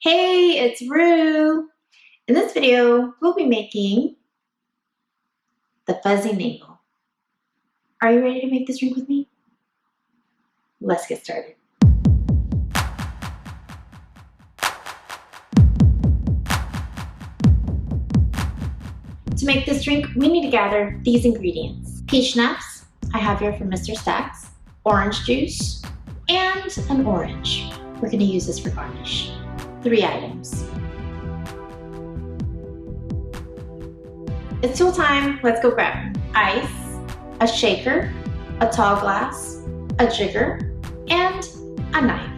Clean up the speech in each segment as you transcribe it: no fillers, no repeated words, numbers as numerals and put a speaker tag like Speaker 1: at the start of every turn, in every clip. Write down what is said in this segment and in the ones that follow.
Speaker 1: Hey, it's Rue. In this video, we'll be making the Fuzzy Navel. Are you ready to make this drink with me? Let's get started. To make this drink, we need to gather these ingredients. Peach Schnapps, I have here from Mr. Stack's, orange juice, and an orange. We're going to use this for garnish. 3 items. It's tool time. Let's go grab ice, a shaker, a tall glass, a jigger, and a knife.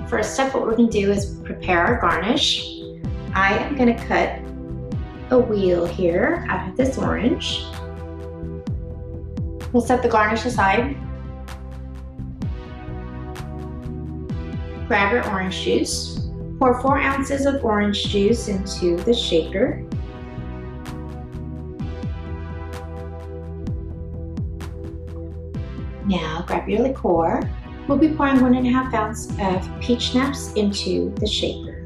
Speaker 1: First step, what we're going to do is prepare our garnish. I am going to cut a wheel here out of this orange. We'll set the garnish aside. Grab your orange juice. Pour 4 ounces of orange juice into the shaker. Now grab your liqueur. We'll be pouring 1.5 ounces of peach schnapps into the shaker.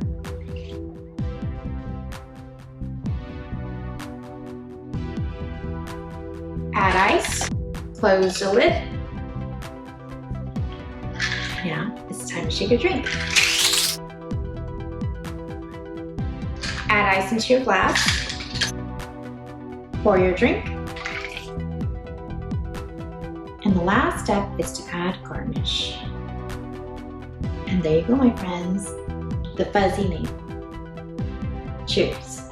Speaker 1: Add ice. Close the lid. Now it's time to shake your drink. Add ice into your glass. Pour your drink. And the last step is to add garnish. And there you go, my friends, the Fuzzy Navel. Cheers.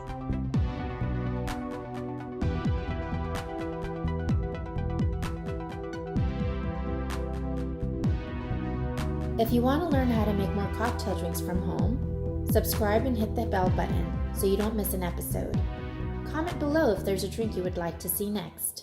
Speaker 2: If you want to learn how to make more cocktail drinks from home, subscribe and hit that bell button so you don't miss an episode. Comment below if there's a drink you would like to see next.